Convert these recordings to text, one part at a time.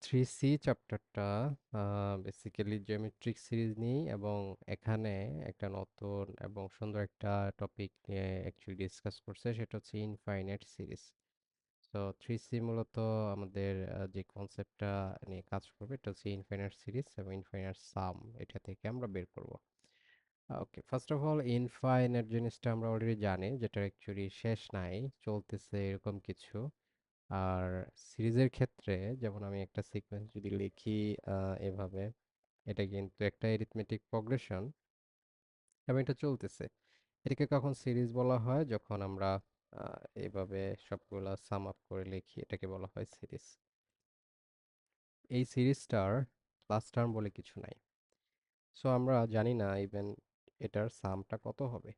3C চ্যাপ্টারটা basically geometric series নিয়েই, এবং এখানে একটা নতুন এবং সুন্দর একটা টপিক নিয়ে অ্যাকচুয়ালি ডিসকাস করছে, সেটা হচ্ছে ইনফাইনাইট সিরিজ। তো 3C মূলত আমাদের যে কনসেপ্টটা নিয়ে কাজ করবে এটা হচ্ছে ইনফাইনাইট সিরিজ এবং ইনফাইনাইট সাম, এটা থেকে আমরা বের করব। ওকে, ফার্স্ট অফ অল ইনফাইনাইট জিনিসটা আমরা অলরেডি জানি, যেটা অ্যাকচুয়ালি শেষ নাই, চলতেছে এরকম কিছু। আর সিরিজের ক্ষেত্রে যেমন আমি একটা সিকোয়েন্স যদি লিখি এভাবে, এটা কিন্তু একটা এরিথমেটিক প্রোগ্রেশন এবং এটা চলতেছে। এটাকে কখন সিরিজ বলা হয়? যখন আমরা এইভাবে সবগুলা সাম আপ করে লিখি, এটাকে বলা হয় সিরিজ। এই সিরিজটার লাস্ট টার্ম বলে কিছু নাই। সো আমরা জানি না ইভেন এটার সামটা কত হবে।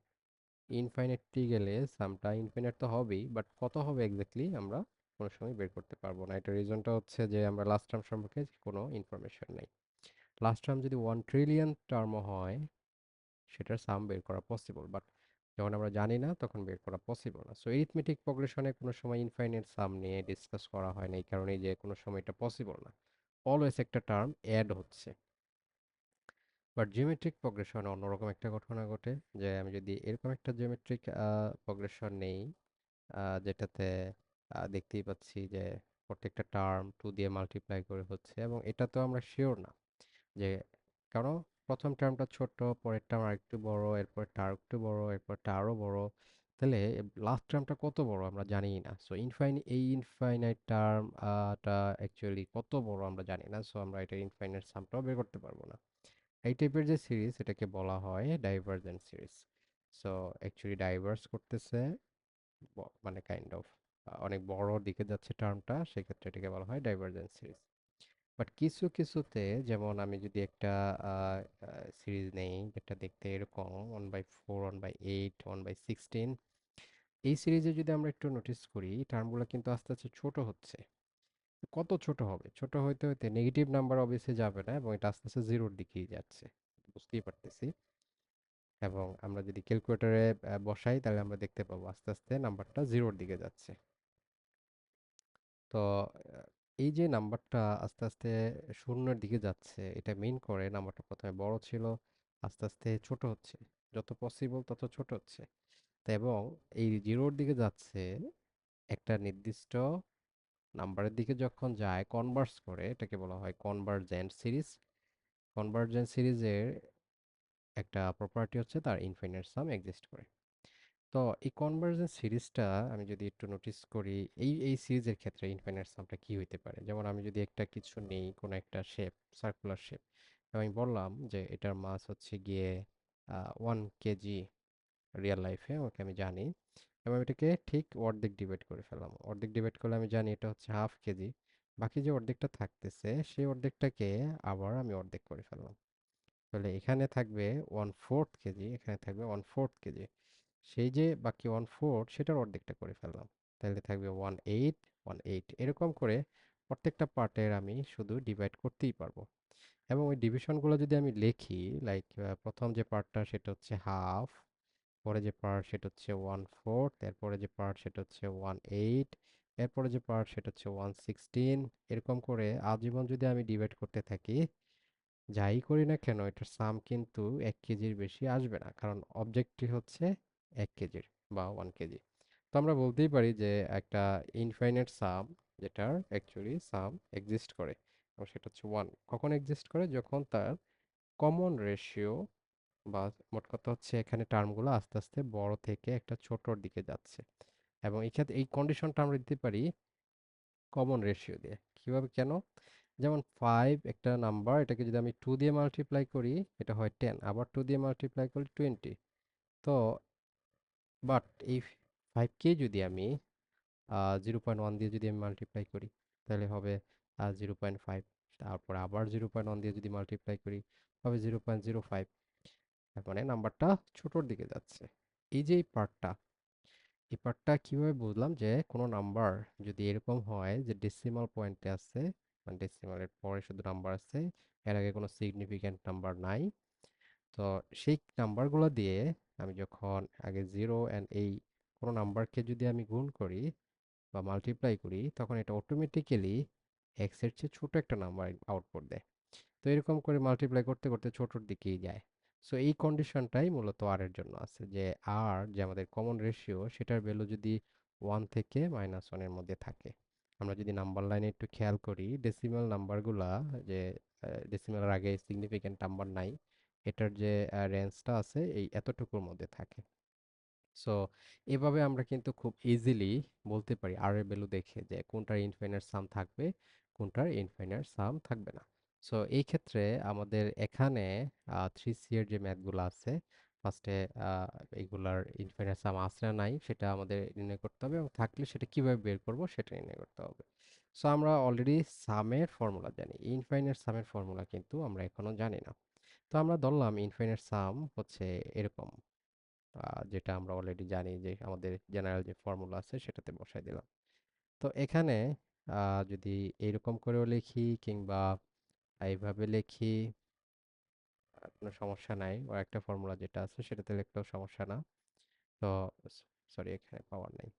ইনফাইনাইটলি গেলে সামটা ইনফিনিট তো হবেই, বাট কত হবে এক্স্যাক্টলি আমরা কোনো সময় বের করতে পারবো না। এটার রিজনটা হচ্ছে যে আমরা লাস্ট টার্ম সম্পর্কে কোনো ইনফরমেশন নেই। লাস্ট টার্ম যদি 1 ট্রিলিয়ন টার্মও হয়, সেটার সাম বের করা পসিবল, বাট যখন আমরা জানি না তখন বের করা পসিবল না। সো এরিথমেটিক প্রোগ্রেশনে কোনো সময় ইনফাইনাইট সাম নিয়ে ডিসকাস করা হয় না, এই কারণেই যে কোনো সময় এটা পসিবল না। অলওয়েজ একটা টার্ম অ্যাড হচ্ছে। বাট জিওমেট্রিক প্রোগ্রেশনে অন্যরকম একটা ঘটনা ঘটে, যে আমি যদি এরকম একটা জিওমেট্রিক প্রোগ্রেশন নেই, যেটাতে দেখতেই পাচ্ছি যে প্রত্যেকটা টার্ম 2 দিয়ে মাল্টিপ্লাই করে হচ্ছে, এবং এটা তো আমরা শিওর না যে, কারণ প্রথম টার্মটা ছোট, পরের টার্ম আরেকটু বড়, এরপরটা আরেকটু বড়, এরপরটা আরো বড়, তাহলে লাস্ট টার্মটা কত বড় আমরা জানিই না। সো এই ইনফাইনাইট টার্ম টা অ্যাকচুয়ালি কত বড় আমরা জানি না, সো আমরা এটা ইনফাইনাইট সামটাও বের করতে পারবো না। এই টাইপের যে সিরিজ, এটাকে বলা হয় divergent series. So actually diverse করতেছে, মানে কাইন্ড অফ অনেক বড় দিকে যাচ্ছে টার্মটা, সেক্ষেত্রে এটাকে বলা হয় ডাইভারজেন্ট সিরিজ। বাট কিছু কিছুতে, যেমন আমি যদি একটা সিরিজ নেই যেটা দেখতে এরকম 1/4, 1/8, 1/16, এই সিরিজে যদি আমরা একটু নোটিস করি, টার্মগুলো কিন্তু আস্তে আস্তে ছোট হচ্ছে। কত ছোট হবে? ছোট হইতে হইতে নেগেটিভ নাম্বার অবশ্যই যাবে না, এবং এটা আস্তে আস্তে জিরোর দিকেই যাচ্ছে, বুঝতেই পারতেছি। এবং আমরা যদি ক্যালকুলেটরে বসাই, তাহলে আমরা দেখতে পাবো আস্তে আস্তে নাম্বারটা জিরোর দিকে যাচ্ছে। তো এই যে নাম্বারটা আস্তে আস্তে শূন্যের দিকে যাচ্ছে, এটা মিন করে নাম্বারটা প্রথমে বড় ছিল, আস্তে আস্তে ছোট হচ্ছে, যত পসিবল তত ছোট হচ্ছে। তো এবং এই জিরোর দিকে যাচ্ছে, একটা নির্দিষ্ট নাম্বারের দিকে যখন যায় কনভার্স করে, এটাকে বলা হয় কনভার্জেন্ট সিরিজ। কনভার্জেন্ট সিরিজের একটা প্রপার্টি হচ্ছে তার ইনফিনিট সাম এক্সিস্ট করে। তো এই কনভার্জেন্স সিরিজটা আমি যদি একটু নোটিস করি, এই সিরিজের ক্ষেত্রে ইনফাইনাইট সামটা কি হইতে পারে? যেমন আমি যদি একটা কিছু নেই, কোনো একটা শেপ, সার্কুলার শেপ, আমি বললাম যে এটার মাস হচ্ছে গিয়ে 1 কেজি রিয়েল লাইফে, ওকে আমি জানি, এবং এটাকে ঠিক অর্ধেক ডিভাইড করে ফেললাম। অর্ধেক ডিভাইড করলে আমি জানি এটা হচ্ছে 1/2 কেজি। বাকি যে অর্ধেকটা থাকতেছে, সেই অর্ধেকটাকে আবার আমি অর্ধেক করে ফেললাম। তাহলে এখানে থাকবে 1/4 কেজি, এখানে থাকবে 1/4 কেজি। সেই যে বাকি 1/4, সেটার অর্ধেকটা করে ফেললাম, তাহলে থাকবে 1/8, 1/8, এরকম করে প্রত্যেকটা পার্টের আমি শুধু ডিভাইড করতেই পারবো। এবং ওই ডিভিশনগুলো যদি আমি লিখি, লাইক প্রথম যে পার্টটা সেটা হচ্ছে হাফ, পরে যে পার্ট সেটা হচ্ছে 1/4, এরপরে যে পার্ট সেটা হচ্ছে 1/8, এরপরে যে পার্ট সেটা হচ্ছে 1/16, এরকম করে আজীবন যদি আমি ডিভাইড করতে থাকি, যাই করি না কেন এটার সাম কিন্তু 1 কেজির বেশি আসবে না, কারণ অবজেক্টটি হচ্ছে 1 কেজির বা 1 কেজি। তো আমরা বলতেই পারি যে একটা ইনফাইনাইট সাম, যেটার অ্যাকচুয়ালি সাম এক্সিস্ট করে, এবং সেটা হচ্ছে 1। কখন এক্সিস্ট করে? যখন তার কমন রেশিও, বা মোট কথা হচ্ছে এখানে টার্মগুলো আস্তে আস্তে বড় থেকে একটা ছোটর দিকে যাচ্ছে। এবং এই ক্ষেত্রে এই কন্ডিশনটা আমরা দিতে পারি কমন রেশিও দিয়ে। কিভাবে, কেন? যেমন 5 একটা নাম্বার, এটাকে যদি আমি 2 দিয়ে মাল্টিপ্লাই করি, এটা হয় 10, আবার 2 দিয়ে মাল্টিপ্লাই করি 20। তো বাট এই 5 কে যদি আমি 0.1 দিয়ে যদি আমি মাল্টিপ্লাই করি, তাহলে হবে 0.5। তারপর আবার 0.1 দিয়ে যদি মাল্টিপ্লাই করি, হবে 0.05। তার মানে নাম্বারটা ছোটোর দিকে যাচ্ছে। এই যে এই পার্টটা কিভাবে বুঝলাম যে কোনো নাম্বার যদি এরকম হয় যে ডেসিমাল পয়েন্টে আছে, মানে ডেসিমালের পরে শুধু নাম্বার আছে, এর আগে কোনো সিগনিফিক্যান্ট নাম্বার নাই, তো সেই নাম্বারগুলো দিয়ে আমি যখন আগে জিরো অ্যান্ড এই কোনো নাম্বারকে যদি আমি গুণ করি বা মাল্টিপ্লাই করি, তখন এটা অটোমেটিক্যালি এক্স এর চেয়ে ছোট একটা নাম্বার আউটপুট দেয়। তো এরকম করে মাল্টিপ্লাই করতে করতে ছোটর দিকেই যায়। সো এই কন্ডিশনটাই মূলত আর এর জন্য আছে, যে আর যে আমাদের কমন রেশিও সেটার ভ্যালু যদি 1 থেকে -1 এর মধ্যে থাকে। আমরা যদি নাম্বার লাইনে একটু খেয়াল করি, ডেসিমাল নাম্বারগুলা, যে ডেসিমালের আগে সিগনিফিক্যান্ট নাম্বার নাই, এটার যে রেঞ্জটা আছে এই এতটুকুর মধ্যে থাকে। সো এভাবে আমরা কিন্তু খুব ইজিলি বলতে পারি আর এর ভ্যালু দেখে যে কোনটার ইনফাইনাইট সাম থাকবে, কোনটার ইনফাইনাইট সাম থাকবে না। সো এই ক্ষেত্রে আমাদের এখানে 3C এর যে ম্যাথগুলো আছে, ফার্স্টে এগুলার ইনফাইনাইট সাম আছে না নাই সেটা আমাদের নির্ণয় করতে হবে, এবং থাকলে সেটা কিভাবে বের করব সেটা নির্ণয় করতে হবে। সো আমরা অলরেডি সামের ফর্মুলা জানি, ইনফাইনাইট সামের ফর্মুলা কিন্তু আমরা এখনো জানি না। তো আমরা ধরলাম ইনফাইনাইট সাম হচ্ছে এরকম, যেটা আমরা অলরেডি জানি যে আমাদের জেনারেল যে ফর্মুলা আছে সেটাতে বসাই দিলাম। তো এখানে যদি এইরকম করেও লিখি কিংবা এইভাবে লিখি, কোনো সমস্যা নাই, ও একটা ফর্মুলা যেটা আছে সেটাতে লিখলেও সমস্যা না। তো সরি, এখানে পাওয়ার নাই।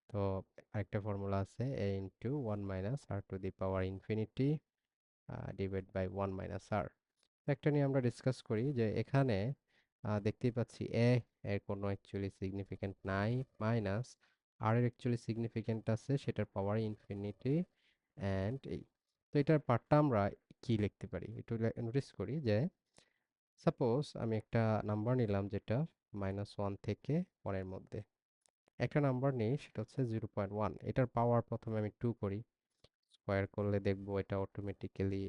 তো আরেকটা ফর্মুলা আছে, a into one minus r to the power infinity divide by one minus r. একটা নিয়ে আমরা ডিসকাস করি যে এখানে দেখতেই পাচ্ছি এর কোনো অ্যাকচুয়ালি সিগনিফিক্যান্ট নাই, মাইনাস আর এর অ্যাকচুয়ালি সিগনিফিক্যান্ট আছে, সেটার পাওয়ার ইনফিনিটি অ্যান্ড এই। তো এটার পার্টটা আমরা কি লিখতে পারি একটু নোটিস করি, যে সাপোজ আমি একটা নাম্বার নিলাম যেটা -1 থেকে 1 এর মধ্যে। একটা নাম্বার নিই সেটা হচ্ছে 0.1, এটার পাওয়ার প্রথমে আমি 2 করি, স্কোয়ার করলে দেখবো এটা অটোমেটিক্যালি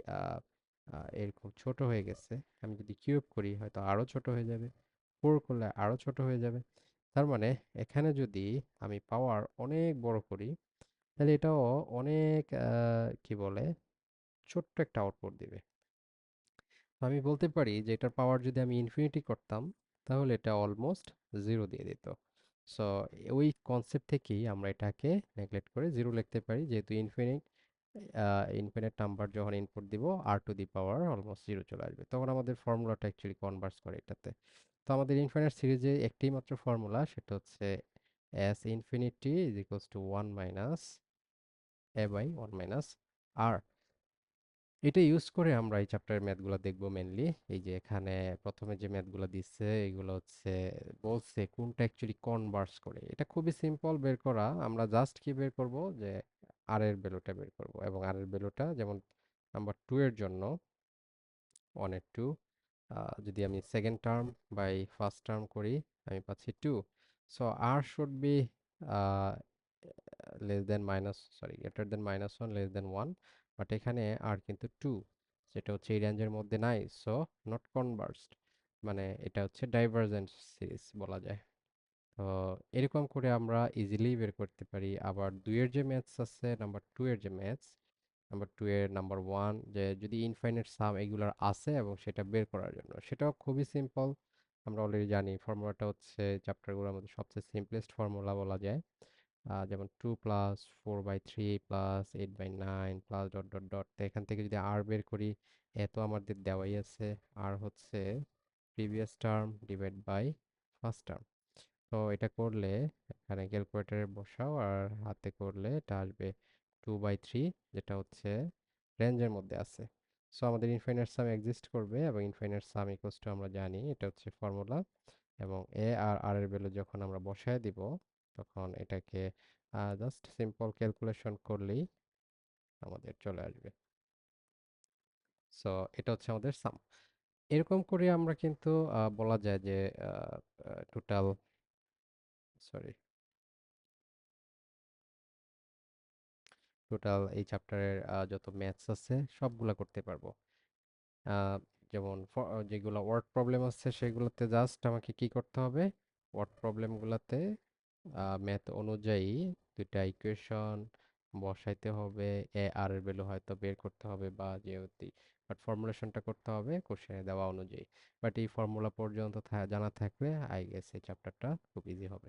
এরকম ছোট হয়ে গেছে। আমি যদি কিউব করি হয়তো আরো ছোট হয়ে যাবে, 4 করলে আরো ছোট হয়ে যাবে। তার মানে এখানে যদি আমি পাওয়ার অনেক বড় করি, তাহলে এটাও অনেক কি বলে, ছোট্ট একটা আউটপুট দিবে। তো আমি বলতে পারি যে এটার পাওয়ার যদি আমি ইনফিনিটি করতাম, তাহলে এটা অলমোস্ট জিরো দিয়ে দিত। সো ওই কনসেপ্ট থেকেই আমরা এটাকে নেগলেক্ট করে জিরো লিখতে পারি, যেহেতু ইনফিনিট নাম্বার যখন ইনপুট দিব r to the power almost zero চলে আসবে, তখন আমাদের ফর্মুলাটা অ্যাকচুয়ালি কনভার্স করে এটাতে। তো আমাদের ইনফিনিট সিরিজে একটাই মাত্র ফর্মুলা, সেটা হচ্ছে S infinity is equals to one minus a by one minus r. এটা ইউজ করে আমরা এই চ্যাপ্টারের ম্যাথগুলো দেখবো মেনলি। এই যে এখানে প্রথমে যে ম্যাথগুলো দিচ্ছে এগুলো হচ্ছে বলছে কোনটা অ্যাকচুয়ালি কনভার্স করে। এটা খুবই সিম্পল বের করা, আমরা জাস্ট কি বের করব, যে আর এর ভ্যালুটা বের করব, এবং আর এর ভ্যালুটা যেমন নাম্বার 2 এর জন্য 1 এর 2, যদি আমি second term by first term করি আমি পাচ্ছি 2। So r should be less than minus, sorry greater than -1 less than 1, but এখানে আর কিন্তু 2, যেটা হচ্ছে এই রেঞ্জের মধ্যে নাই, সো নট কনভার্সড, মানে এটা হচ্ছে ডাইভারজেন্ট সিরিজ বলা যায়। তো এরকম করে আমরা ইজিলি বের করতে পারি। আবার 2 এর যে ম্যাথস আছে, নাম্বার 2 এর যে ম্যাথস, নাম্বার 2 এর নাম্বার 1, যে যদি ইনফাইনাইট সাম এগুলার আছে এবং সেটা বের করার জন্য, সেটাও খুবই সিম্পল। আমরা অলরেডি জানি ফর্মুলাটা হচ্ছে চ্যাপ্টারগুলোর মধ্যে সবচেয়ে সিম্পলেস্ট ফর্মুলা বলা যায়। যেমন 2 plus 4/3 plus 8/9 plus dot dot dot. তো এখান থেকে যদি আর বের করি, এত আমাদের দেওয়াই আছে, আর হচ্ছে previous term divide by first term. তো এটা করলে এখানে ক্যালকুলেটরে বসাও, আর হাতে করলে এটা আসবে 2/3, যেটা হচ্ছে রেঞ্জের মধ্যে আছে। সো আমাদের ইনফাইনাইট সাম এক্সিস্ট করবে, এবং ইনফাইনাইট সাম ইকুয়ালস টু আমরা জানি এটা হচ্ছে ফর্মুলা, এবং এ আর আর এর ভ্যালু যখন আমরা বসায় দিব, তখন এটাকে জাস্ট সিম্পল ক্যালকুলেশন করলেই আমাদের চলে আসবে। সো এটা হচ্ছে আমাদের সাম। এরকম করে আমরা কিন্তু বলা যায় যে টোটাল, সরি, টোটাল এই চ্যাপ্টারের যত ম্যাথস আছে সবগুলা করতে পারবো। আহ, যেমন যেগুলো ওয়ার্ড প্রবলেম আছে সেগুলোতে জাস্ট আমাকে কি করতে হবে, ওয়ার্ড প্রবলেমগুলোতে ম্যাথ অনুযায়ী দুইটা ইকুয়েশন বসাইতে হবে, এ আর এর ভ্যালু হয়তো বের করতে হবে বা যেহেতু, বাট ফর্মুলেশনটা করতে হবে কোশ্চেনে দেওয়া অনুযায়ী। বাট এই ফর্মুলা পর্যন্ত জানা থাকলে আই গেস এই চ্যাপ্টারটা খুব ইজি হবে।